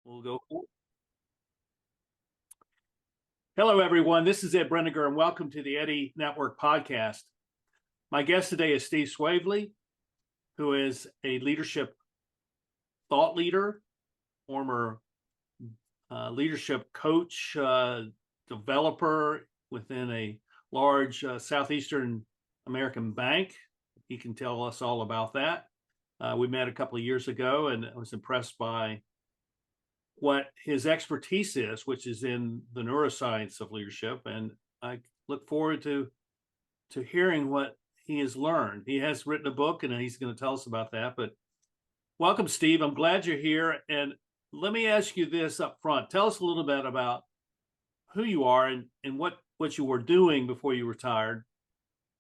We'll go. Hello, everyone. This is Ed Brenniger, and welcome to the Eddy Network podcast. My guest today is Steve Swavely, who is a leadership thought leader, former leadership coach, developer within a large Southeastern American bank. He can tell us all about that. We met a couple of years ago, and I was impressed by what his expertise is, which is in the neuroscience of leadership. And I look forward to hearing what he has learned. He has written a book, and he's going to tell us about that. But welcome, Steve. I'm glad you're here. And let me ask you this up front. Tell us a little bit about who you are and what you were doing before you retired.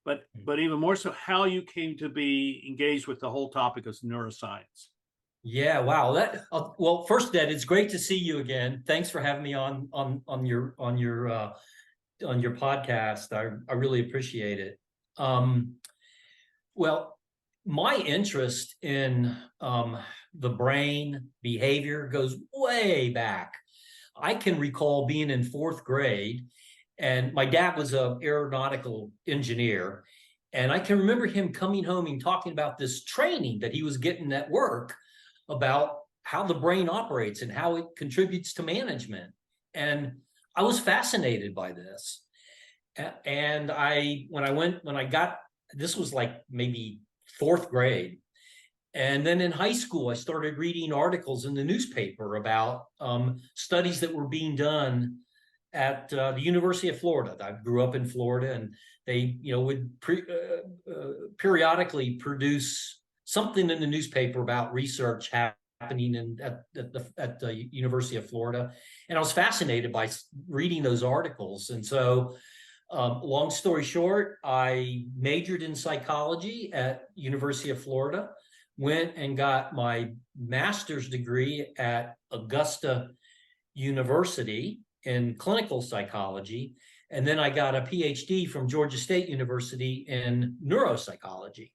But even more so, how you came to be engaged with the whole topic of neuroscience. Yeah, wow. Well, first, Ed, it's great to see you again. Thanks for having me on your podcast. I really appreciate it. Well, my interest in the brain behavior goes way back. I can recall being in fourth grade, and my dad was an aeronautical engineer, and I can remember him coming home and talking about this training that he was getting at work about how the brain operates and how it contributes to management. And I was fascinated by this. And this was like maybe fourth grade. And then in high school, I started reading articles in the newspaper about studies that were being done at the University of Florida. I grew up in Florida, and they, would periodically produce something in the newspaper about research happening at the University of Florida. And I was fascinated by reading those articles. And so, long story short, I majored in psychology at University of Florida, went and got my master's degree at Augusta University in clinical psychology. And then I got a PhD from Georgia State University in neuropsychology.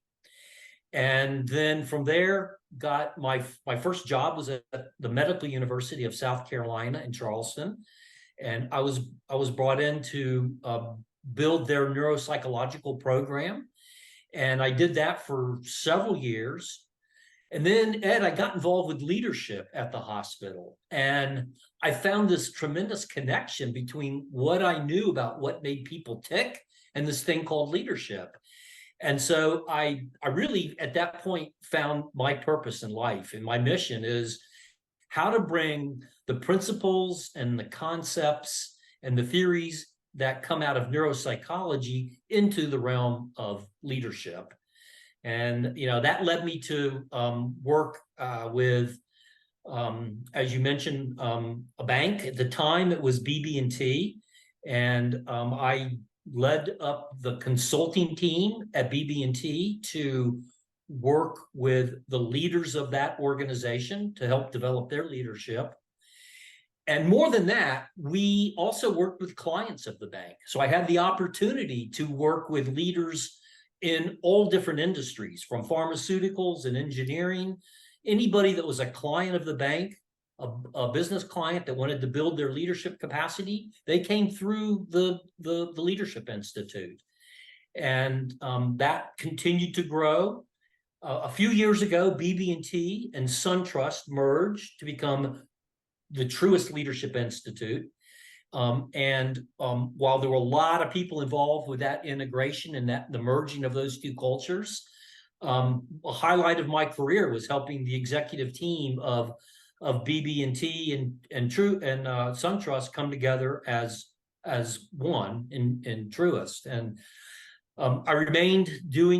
And then from there, got my first job was at the Medical University of South Carolina in Charleston. And I was brought in to build their neuropsychological program. And I did that for several years. And then, Ed, I got involved with leadership at the hospital. And I found this tremendous connection between what I knew about what made people tick and this thing called leadership. And so I really, at that point, found my purpose in life. And my mission is how to bring the principles and the concepts and the theories that come out of neuropsychology into the realm of leadership. And, that led me to work with, as you mentioned, a bank. At the time, it was BB&T. And I led up the consulting team at BB&T to work with the leaders of that organization to help develop their leadership. And more than that, we also worked with clients of the bank. So I had the opportunity to work with leaders in all different industries, from pharmaceuticals and engineering. Anybody that was a client of the bank, a business client that wanted to build their leadership capacity, they came through the Leadership Institute. And that continued to grow. A few years ago, BB&T and SunTrust merged to become the Truist Leadership Institute. While there were a lot of people involved with that integration and the merging of those two cultures, a highlight of my career was helping the executive team of BB&T and SunTrust come together as one in Truist. And I remained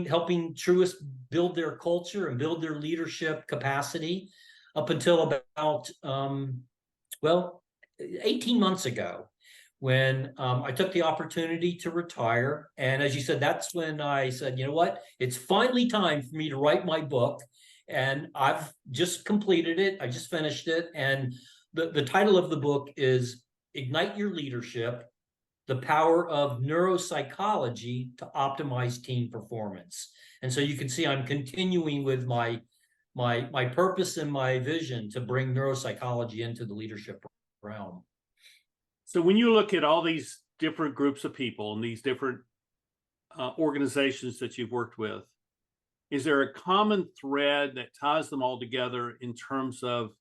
helping Truist build their culture and build their leadership capacity up until about 18 months ago, when I took the opportunity to retire. And as you said, that's when I said, you know what, it's finally time for me to write my book. And I've just completed it. I just finished it. And the title of the book is Ignite Your Leadership: The Power of Neuropsychology to Optimize Team Performance. And so you can see I'm continuing with my my purpose and my vision to bring neuropsychology into the leadership realm. So when you look at all these different groups of people and these different organizations that you've worked with, is there a common thread that ties them all together in terms of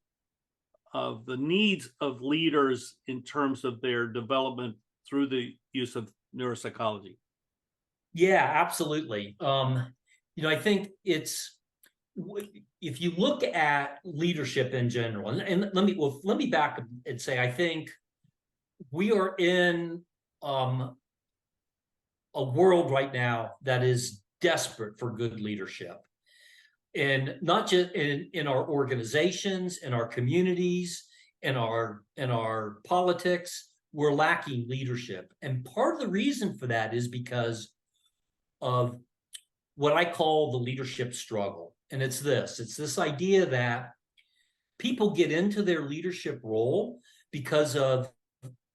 the needs of leaders in terms of their development through the use of neuropsychology? Yeah, absolutely. I think if you look at leadership in general, and let me back and say, I think we are in a world right now that is desperate for good leadership, and not just in our organizations, in our communities, in our politics. We're lacking leadership, and part of the reason for that is because of what I call the leadership struggle. And it's this idea that people get into their leadership role because of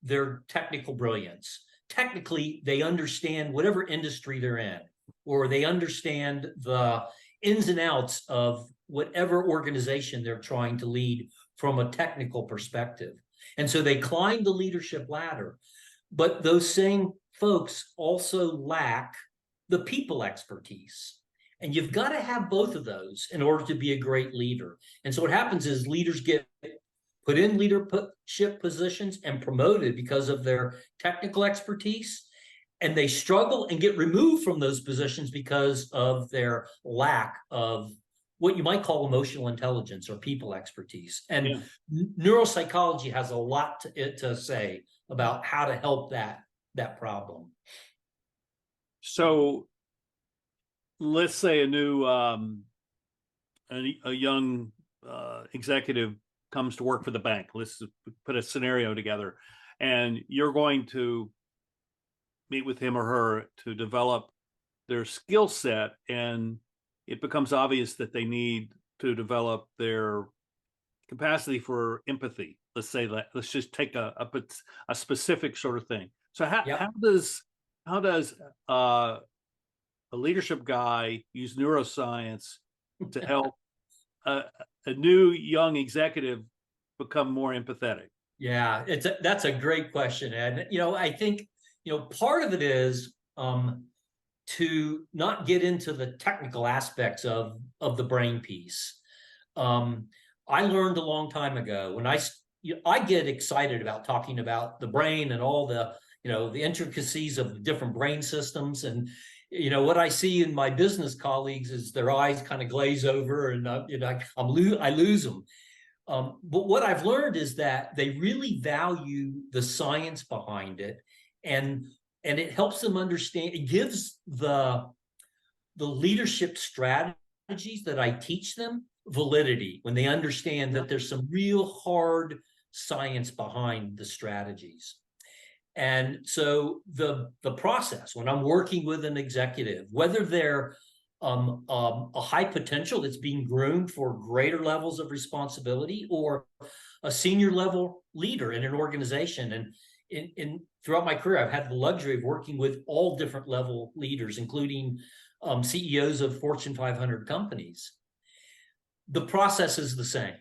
their technical brilliance. Technically, they understand whatever industry they're in, or they understand the ins and outs of whatever organization they're trying to lead from a technical perspective. And so they climb the leadership ladder. But those same folks also lack the people expertise. And you've got to have both of those in order to be a great leader. And so what happens is leaders get put in leadership positions and promoted because of their technical expertise, and they struggle and get removed from those positions because of their lack of what you might call emotional intelligence or people expertise. And neuropsychology has a lot to say about how to help that problem. So let's say a new a young executive comes to work for the bank. Let's put a scenario together, and you're going to meet with him or her to develop their skill set, and it becomes obvious that they need to develop their capacity for empathy. Let's say that. Let's just take a specific sort of thing. So how does a leadership guy use neuroscience to help a new young executive become more empathetic? Yeah, that's a great question, Ed. I think part of it is to not get into the technical aspects of the brain piece. I learned a long time ago when I get excited about talking about the brain and all the the intricacies of the different brain systems. And what I see in my business colleagues is their eyes kind of glaze over, and I lose them. But what I've learned is that they really value the science behind it, and it helps them understand. It gives the leadership strategies that I teach them validity when they understand that there's some real hard science behind the strategies. And so the process, when I'm working with an executive, whether they're a high potential that's being groomed for greater levels of responsibility, or a senior level leader in an organization. And throughout my career, I've had the luxury of working with all different level leaders, including CEOs of Fortune 500 companies. The process is the same.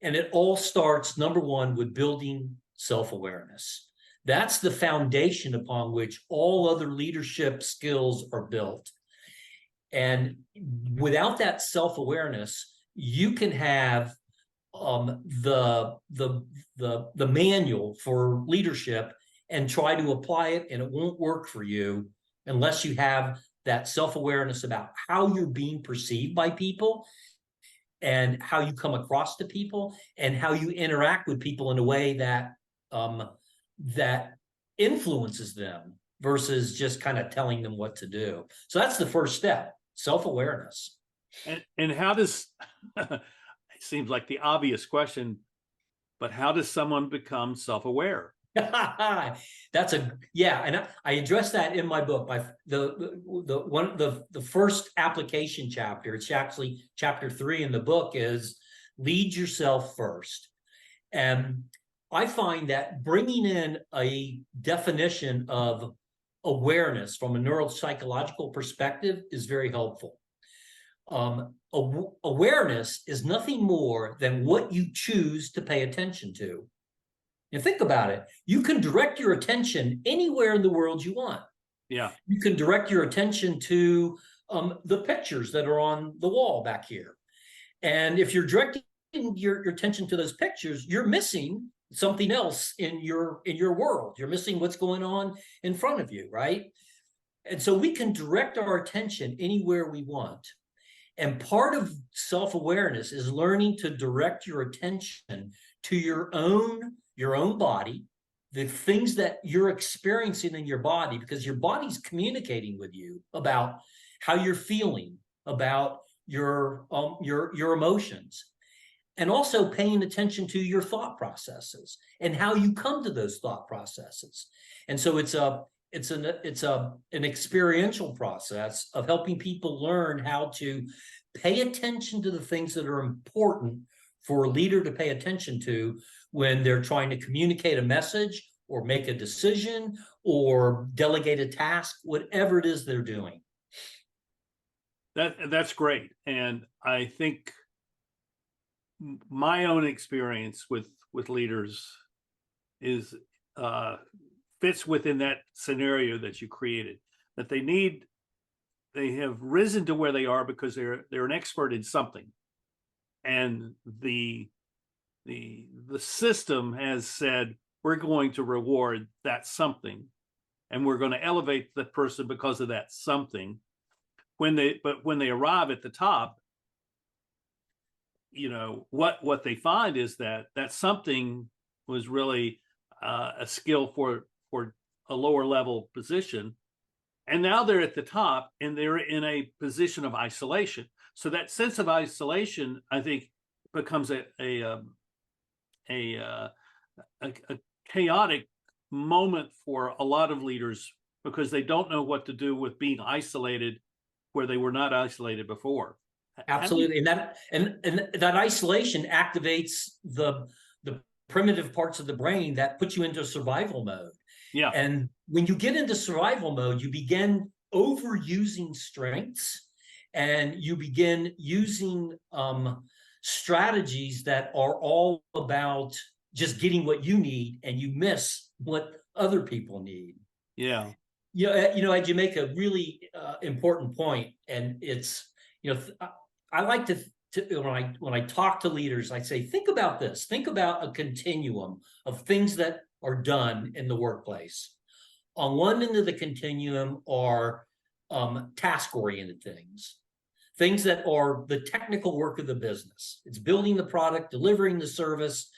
And it all starts, number one, with building self-awareness. That's the foundation upon which all other leadership skills are built. And without that self-awareness, you can have the manual for leadership and try to apply it, and it won't work for you unless you have that self-awareness about how you're being perceived by people, and how you come across to people, and how you interact with people in a way that that influences them versus just kind of telling them what to do. So that's the first step, self-awareness. And how does it seems like the obvious question, but how does someone become self-aware? That's and I address that in my book. By the first application chapter, it's actually chapter 3 in the book, is lead yourself first. And I find that bringing in a definition of awareness from a neuropsychological perspective is very helpful. Awareness is nothing more than what you choose to pay attention to. And think about it. You can direct your attention anywhere in the world you want. Yeah. You can direct your attention to the pictures that are on the wall back here. And if you're directing your attention to those pictures, you're missing something else in your world. You're missing what's going on in front of you, right? And so we can direct our attention anywhere we want. And part of self-awareness is learning to direct your attention to your own body, the things that you're experiencing in your body, because your body's communicating with you about how you're feeling, about your emotions, and also paying attention to your thought processes and how you come to those thought processes. And so it's an experiential process of helping people learn how to pay attention to the things that are important for a leader to pay attention to when they're trying to communicate a message or make a decision or delegate a task, whatever it is they're doing. That's great. And I think my own experience with leaders is fits within that scenario that you created, that they have risen to where they are because they're an expert in something, and the system has said, we're going to reward that something, and we're going to elevate the person because of that something. When they arrive at the top, what they find is that something was really a skill for a lower level position, and now they're at the top and they're in a position of isolation. So that sense of isolation, I think, becomes a chaotic moment for a lot of leaders, because they don't know what to do with being isolated where they were not isolated before. Absolutely. And that isolation activates the primitive parts of the brain that put you into survival mode. Yeah. And when you get into survival mode, you begin overusing strengths, and you begin using strategies that are all about just getting what you need, and you miss what other people need. Yeah. Ed, you make a really important point, and it's, I like to when I talk to leaders, I say, think about this. Think about a continuum of things that are done in the workplace. On one end of the continuum are task-oriented things that are the technical work of the business. It's building the product, delivering the service,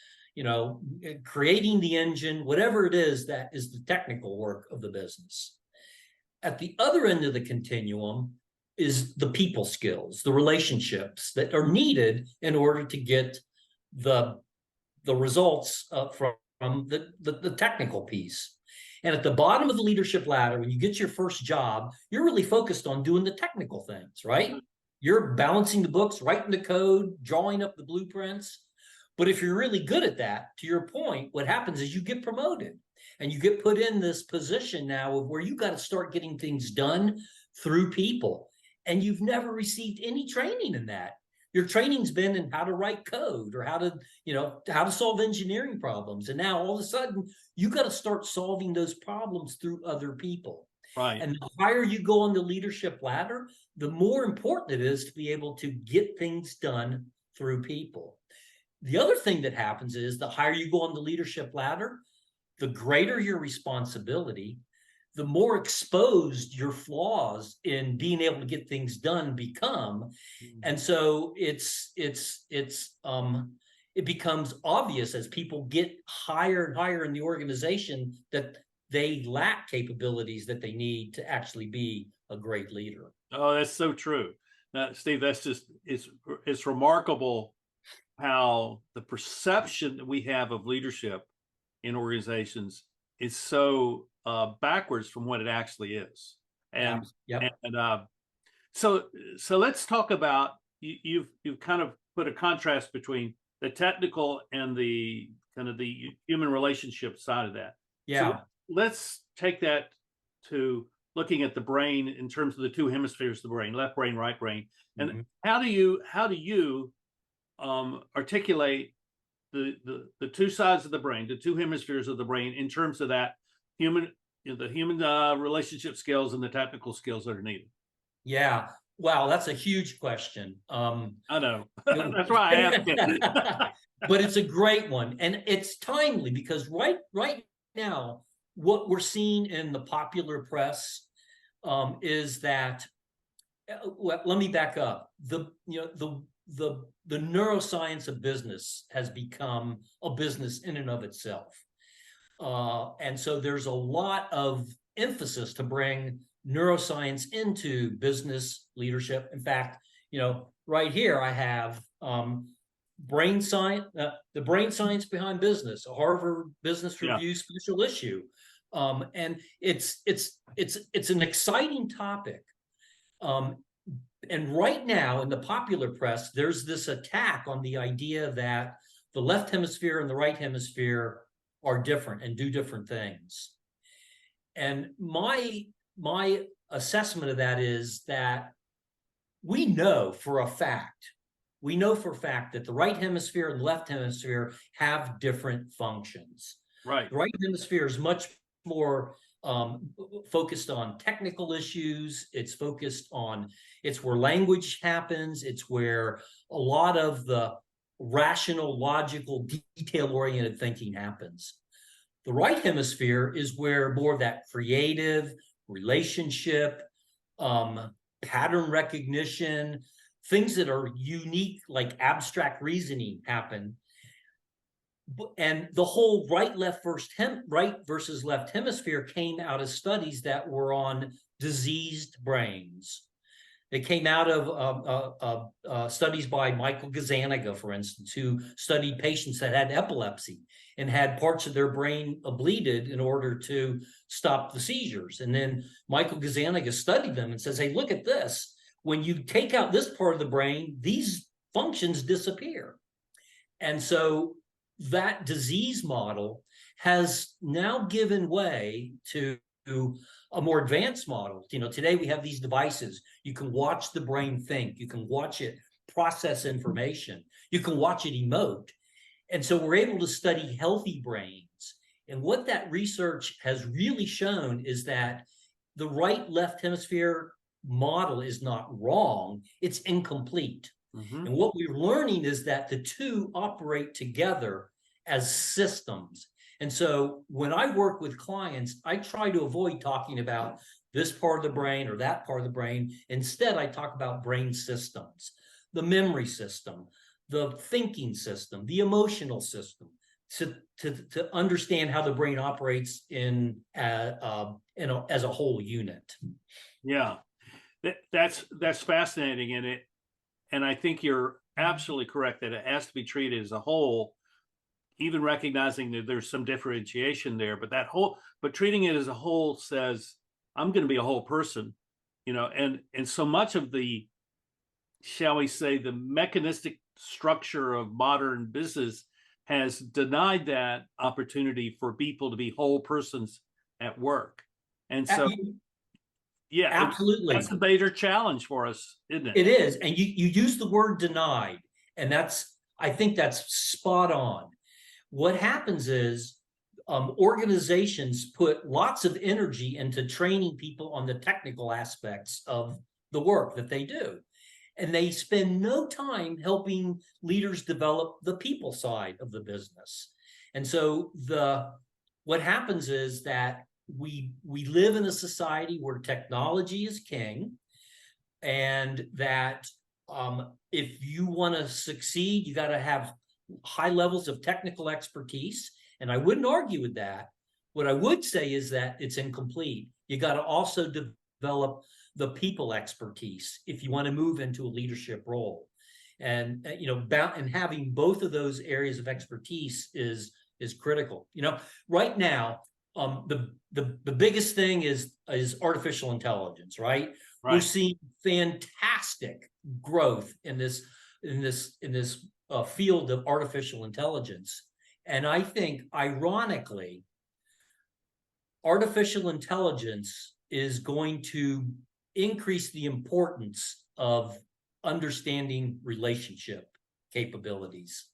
creating the engine, whatever it is, that is the technical work of the business. At the other end of the continuum is the people skills, the relationships that are needed in order to get the results from the technical piece. And at the bottom of the leadership ladder, when you get your first job, you're really focused on doing the technical things, right? You're balancing the books, writing the code, drawing up the blueprints. But if you're really good at that, to your point, what happens is you get promoted and you get put in this position now of where you got to start getting things done through people. And you've never received any training in that. Your training's been in how to write code or how to solve engineering problems. And now all of a sudden you got to start solving those problems through other people. Right. And the higher you go on the leadership ladder, the more important it is to be able to get things done through people. The other thing that happens is the higher you go on the leadership ladder, the greater your responsibility, the more exposed your flaws in being able to get things done become. And so it becomes obvious as people get higher and higher in the organization that they lack capabilities that they need to actually be a great leader. Oh, that's so true. Steve, that's just, it's remarkable how the perception that we have of leadership in organizations is so backwards from what it actually is. And so let's talk about, you've kind of put a contrast between the technical and the kind of the human relationship side of that. Yeah. So let's take that to looking at the brain in terms of the two hemispheres of the brain, left brain, right brain. And Mhm. how do you articulate the two sides of the brain, the two hemispheres of the brain, in terms of that human, the human relationship skills and the technical skills that are needed? Yeah. Wow, that's a huge question. I know. That's why I asked it. But it's a great one, and it's timely because right now, what we're seeing in the popular press is that. Well, let me back up. The neuroscience of business has become a business in and of itself. And so there's a lot of emphasis to bring neuroscience into business leadership. In fact, right here I have brain science, the brain science behind business, a Harvard Business Yeah. Review special issue, and it's an exciting topic. And right now in the popular press, there's this attack on the idea that the left hemisphere and the right hemisphere are different and do different things. And my assessment of that is that we know for a fact that the right hemisphere and the left hemisphere have different functions. Right. The right hemisphere is much more focused on technical issues. It's where language happens. It's where a lot of the rational, logical, detail-oriented thinking happens. The right hemisphere is where more of that creative, relationship, pattern recognition, things that are unique, like abstract reasoning, happen. And the whole right versus left hemisphere came out of studies that were on diseased brains. It came out of studies by Michael Gazzaniga, for instance, who studied patients that had epilepsy and had parts of their brain ablated in order to stop the seizures. And then Michael Gazzaniga studied them and says, hey, look at this. When you take out this part of the brain, these functions disappear. And so that disease model has now given way to a more advanced model. Today we have these devices. You can watch the brain think. You can watch it process information. You can watch it emote. And so we're able to study healthy brains. And what that research has really shown is that the right-left hemisphere model is not wrong. It's incomplete. Mm-hmm. And what we're learning is that the two operate together as systems. And so when I work with clients, I try to avoid talking about this part of the brain or that part of the brain. Instead, I talk about brain systems, the memory system, the thinking system, the emotional system, to understand how the brain operates as a whole unit. Yeah, that's fascinating, and I think you're absolutely correct that it has to be treated as a whole, even recognizing that there's some differentiation there. But treating it as a whole says, I'm going to be a whole person, and so much of the, shall we say, the mechanistic structure of modern business has denied that opportunity for people to be whole persons at work. And so, yeah, absolutely, that's a major challenge for us, isn't it? It is. And you use the word denied, and I think that's spot on. What happens is organizations put lots of energy into training people on the technical aspects of the work that they do. And they spend no time helping leaders develop the people side of the business. And so what happens is that we live in a society where technology is king, and that if you want to succeed, you got to have high levels of technical expertise. And I wouldn't argue with that. What I would say is that it's incomplete. You got to also develop the people expertise if you want to move into a leadership role. And and having both of those areas of expertise is critical. Right now, the biggest thing is artificial intelligence, right? We're seeing fantastic growth in this field of artificial intelligence. And I think, ironically, artificial intelligence is going to increase the importance of understanding relationship capabilities.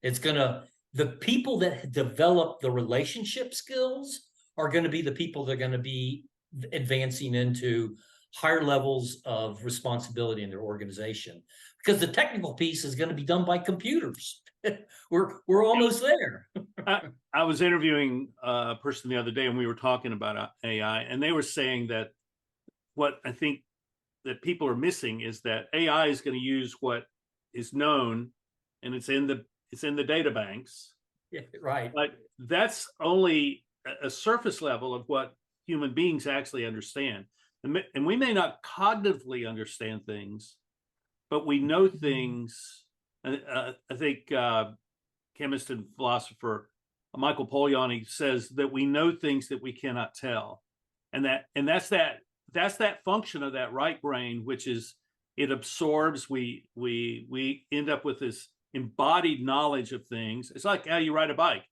The people that develop the relationship skills are going to be the people that are going to be advancing into higher levels of responsibility in their organization, because the technical piece is going to be done by computers. We're almost there. I was interviewing a person the other day, and we were talking about AI, and they were saying that what I think that people are missing is that AI is going to use what is known, and it's in the data banks. Yeah, right. But that's only a surface level of what human beings actually understand. And we may not cognitively understand things, but we know things. I think chemist and philosopher Michael Polanyi says that we know things that we cannot tell, and that's that function of that right brain, which is it absorbs. We end up with this embodied knowledge of things. It's like how you ride a bike.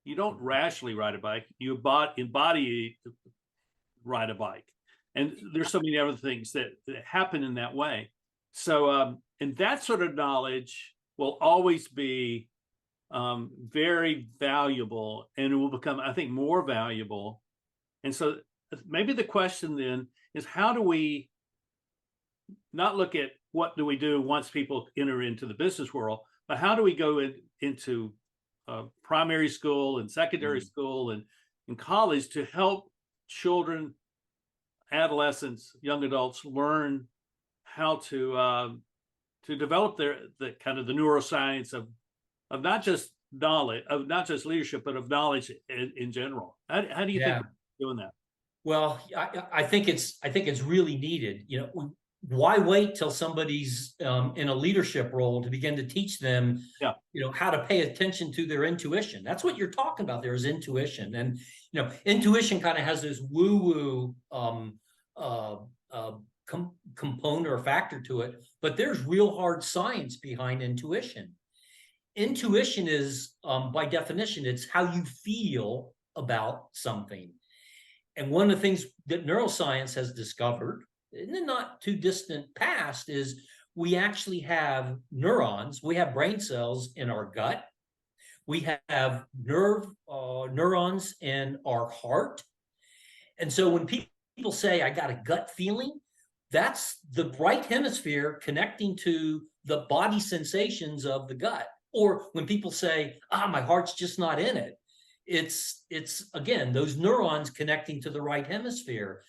You don't rationally ride a bike. You embody ride a bike. And there's so many other things that happen in that way. So, and that sort of knowledge will always be very valuable, and it will become, I think, more valuable. And so maybe the question then is, how do we not look at what do we do once people enter into the business world, but how do we go into primary school and secondary school and college to help children, adolescents, young adults learn how to develop the kind of the neuroscience of not just knowledge, of not just leadership, but of knowledge in general. How do you think we're doing that? Well, I think it's really needed. Why wait till somebody's in a leadership role to begin to teach them, how to pay attention to their intuition? That's what you're talking about there, is intuition. And, intuition kind of has this woo-woo component or factor to it, but there's real hard science behind intuition. Intuition is, by definition, it's how you feel about something. And one of the things that neuroscience has discovered in the not too distant past is we actually have neurons, we have brain cells in our gut, we have neurons in our heart. And so when people say, I got a gut feeling, that's the right hemisphere connecting to the body sensations of the gut. Or when people say, my heart's just not in it, it's again, those neurons connecting to the right hemisphere.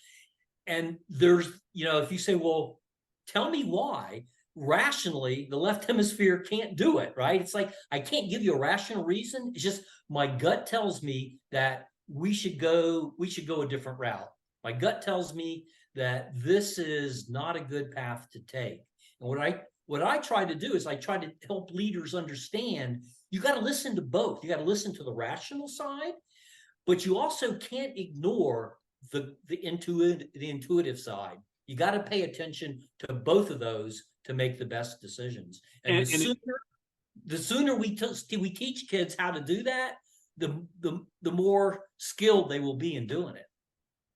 And there's, if you say, well, tell me why, rationally, the left hemisphere can't do it, right? It's like, I can't give you a rational reason. It's just my gut tells me that we should go a different route. My gut tells me that this is not a good path to take. And what I try to do is I try to help leaders understand you got to listen to both. You got to listen to the rational side, but you also can't ignore the intuitive side. You got to pay attention to both of those to make the best decisions. And the sooner we teach kids how to do that, the more skilled they will be in doing it.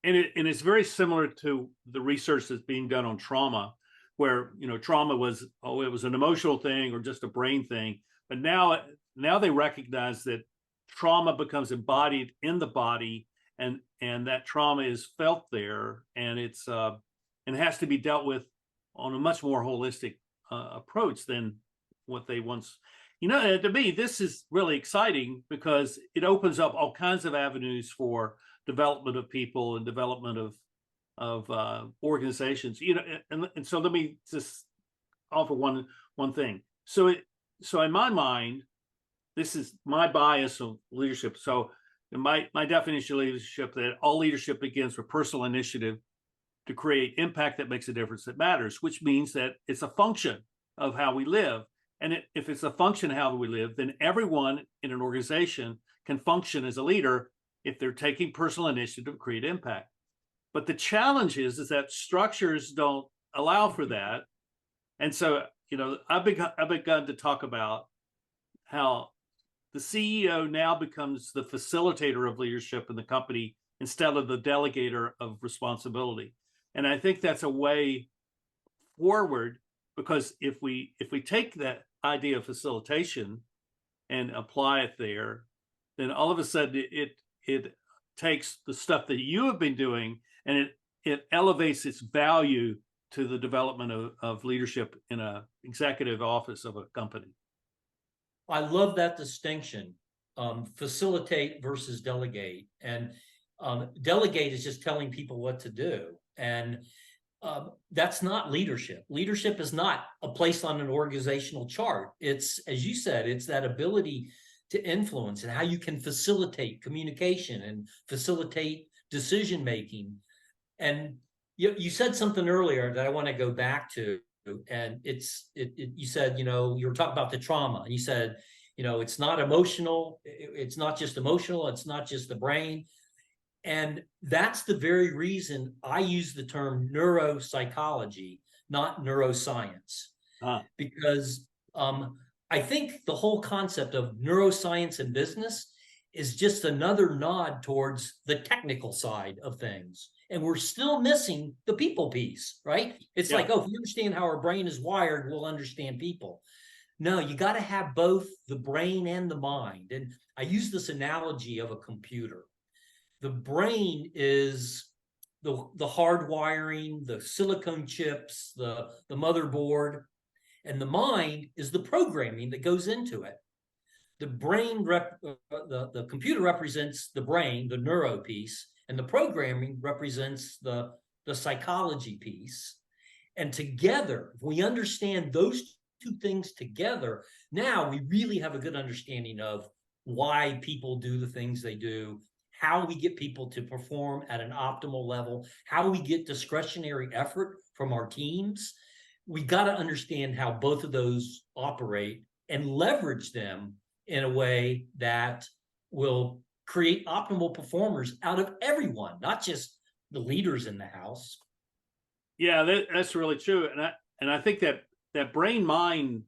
And it's very similar to the research that's being done on trauma, where trauma was it was an emotional thing or just a brain thing, but now they recognize that trauma becomes embodied in the body, and that trauma is felt there, and it has to be dealt with on a much more holistic approach than what they once. To me, this is really exciting because it opens up all kinds of avenues for development of people and development of organizations. And so let me just offer one thing. So in my mind, this is my bias of leadership. So my definition of leadership, that all leadership begins with personal initiative to create impact that makes a difference that matters, which means that it's a function of how we live. And if it's a function of how we live, then everyone in an organization can function as a leader if they're taking personal initiative to create impact. But the challenge is that structures don't allow for that. And so, I've begun to talk about how the CEO now becomes the facilitator of leadership in the company instead of the delegator of responsibility. And I think that's a way forward, because if we take that idea of facilitation and apply it there, then all of a sudden it takes the stuff that you have been doing and it elevates its value to the development of leadership in a executive office of a company. I love that distinction, facilitate versus delegate. And delegate is just telling people what to do. And that's not leadership. Leadership is not a place on an organizational chart. It's, as you said, it's that ability to influence and how you can facilitate communication and facilitate decision making. And you said something earlier that I want to go back to, and you said, you were talking about the trauma, and you said, it's not emotional, it's not just emotional, it's not just the brain. And that's the very reason I use the term neuropsychology, not neuroscience, because I think the whole concept of neuroscience and business is just another nod towards the technical side of things. And we're still missing the people piece, right? It's like, if we understand how our brain is wired, we'll understand people. No, you got to have both the brain and the mind. And I use this analogy of a computer. The brain is the hard wiring, the silicone chips, the motherboard, and the mind is the programming that goes into it. The brain, the computer represents the brain, the neuro piece, and the programming represents the psychology piece. And together, if we understand those two things together, now we really have a good understanding of why people do the things they do, how we get people to perform at an optimal level, how we get discretionary effort from our teams. We got to understand how both of those operate and leverage them in a way that will create optimal performers out of everyone, not just the leaders in the house. Yeah, that's really true. And I think that brain-mind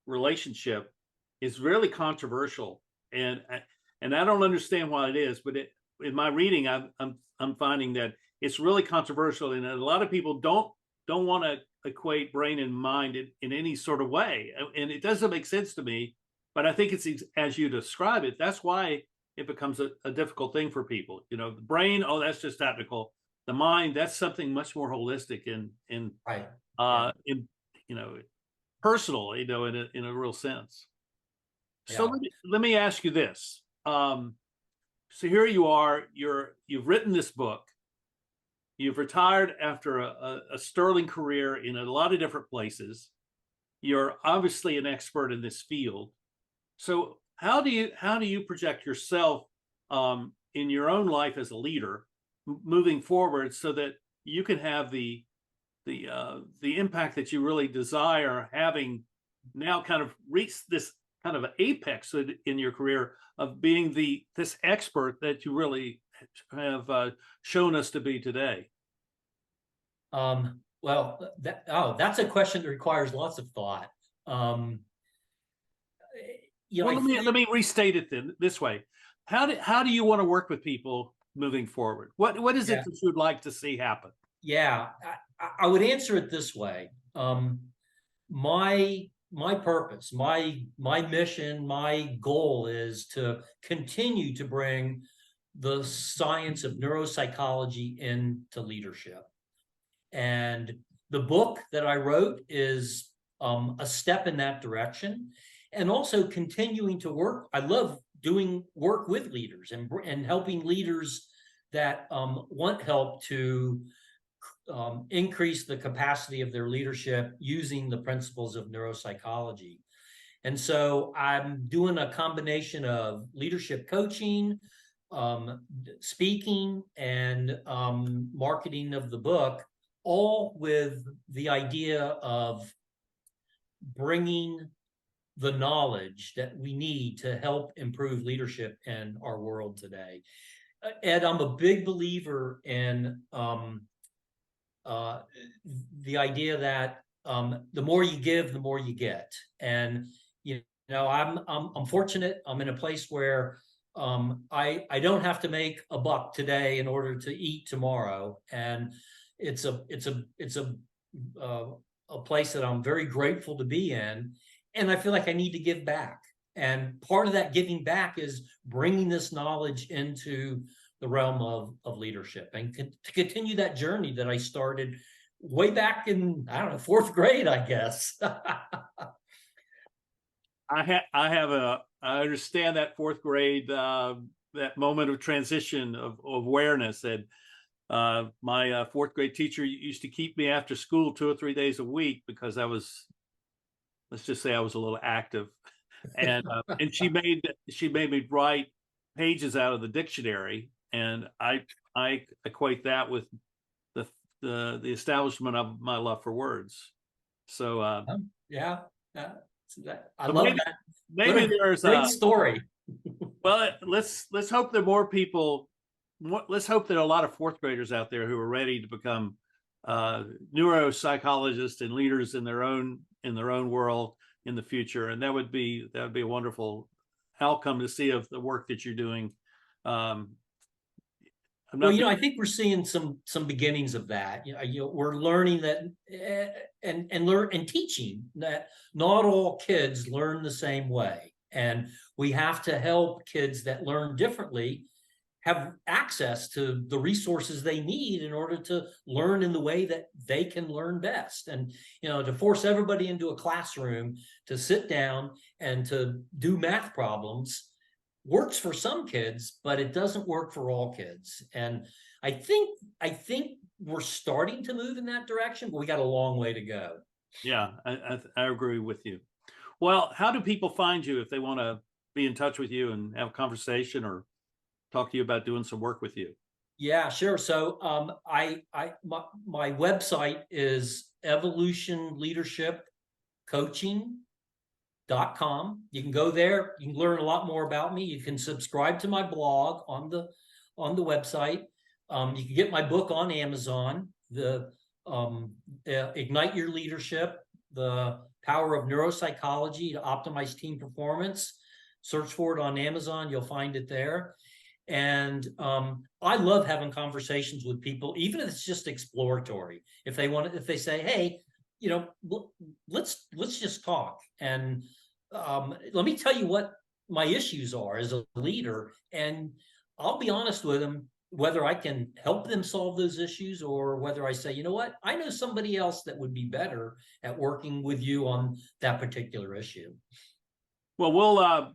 relationship is really controversial. And I don't understand why it is, but in my reading, I'm finding that it's really controversial, and a lot of people don't want to equate brain and mind in any sort of way, and it doesn't make sense to me. But I think it's as you describe it. That's why it becomes a difficult thing for people. The brain, that's just technical. The mind, that's something much more holistic and right. In personal, in a real sense. So let me ask you this. So here you are, you've written this book, you've retired after a sterling career in a lot of different places. You're obviously an expert in this field. So how do you project yourself in your own life as a leader moving forward, so that you can have the impact that you really desire, having now kind of reached this kind of apex in your career of being this expert that you really have shown us to be today? Well, that's a question that requires lots of thought. Let me restate it then this way. How do you want to work with people moving forward? What is it that you'd like to see happen? Yeah, I would answer it this way. My purpose, my mission, my goal is to continue to bring the science of neuropsychology into leadership. And the book that I wrote is a step in that direction. And also continuing to work. I love doing work with leaders and helping leaders that want help to increase the capacity of their leadership using the principles of neuropsychology. And so I'm doing a combination of leadership coaching, speaking, and marketing of the book, all with the idea of bringing the knowledge that we need to help improve leadership in our world today. Ed, I'm a big believer in the idea that the more you give, the more you get. And I'm fortunate. I'm in a place where I don't have to make a buck today in order to eat tomorrow, and it's a place that I'm very grateful to be in, and I feel like I need to give back. And part of that giving back is bringing this knowledge into the realm of leadership, and to continue that journey that I started way back in, I don't know, fourth grade, I guess. I understand that fourth grade, that moment of transition of awareness. And my fourth grade teacher used to keep me after school 2 or 3 days a week because let's just say I was a little active. And she made me write pages out of the dictionary, and I equate that with the establishment of my love for words. So Yeah, I so love maybe that. maybe What a there's great story. well, let's hope that more people. Let's hope there are a lot of fourth graders out there who are ready to become neuropsychologists and leaders in their own world in the future, and that would be a wonderful outcome to see of the work that you're doing. Well, I think we're seeing some beginnings of that. We're learning that, and teaching that not all kids learn the same way, and we have to help kids that learn differently have access to the resources they need in order to learn in the way that they can learn best. And to force everybody into a classroom to sit down and to do math problems works for some kids, but it doesn't work for all kids. And I think we're starting to move in that direction, but we got a long way to go. Yeah, I agree with you. Well, how do people find you if they want to be in touch with you and have a conversation or talk to you about doing some work with you? Yeah, sure. So my website is evolutionleadershipcoaching.com. You can go there. You can learn a lot more about me. You can subscribe to my blog on the website. You can get my book on Amazon, the Ignite Your Leadership, the Power of Neuropsychology to Optimize Team Performance. Search for it on Amazon. You'll find it there. And I love having conversations with people, even if it's just exploratory. If they say, hey, let's just talk, and let me tell you what my issues are as a leader, and I'll be honest with them whether I can help them solve those issues, or whether I say, you know what, I know somebody else that would be better at working with you on that particular issue. Well, we'll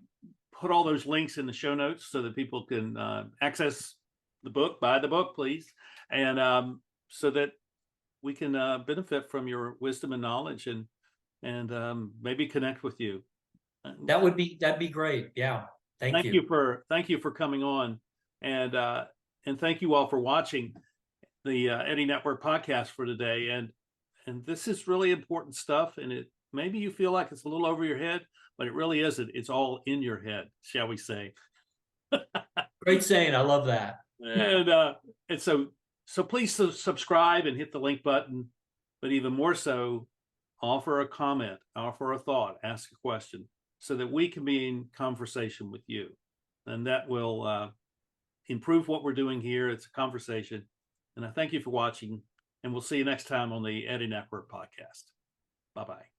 put all those links in the show notes so that people can access the book, buy the book, please, and so that we can benefit from your wisdom and knowledge, and maybe connect with you. That'd be great. Yeah. Thank you for coming on, and thank you all for watching the Eddie Network podcast for today. And this is really important stuff, and maybe you feel like it's a little over your head, but it really isn't. It's all in your head, shall we say. Great saying. I love that. And so please subscribe and hit the link button, but even more so, offer a comment, offer a thought, ask a question, so that we can be in conversation with you. And that will improve what we're doing here. It's a conversation. And I thank you for watching, and we'll see you next time on the Eddie Network podcast. Bye-bye.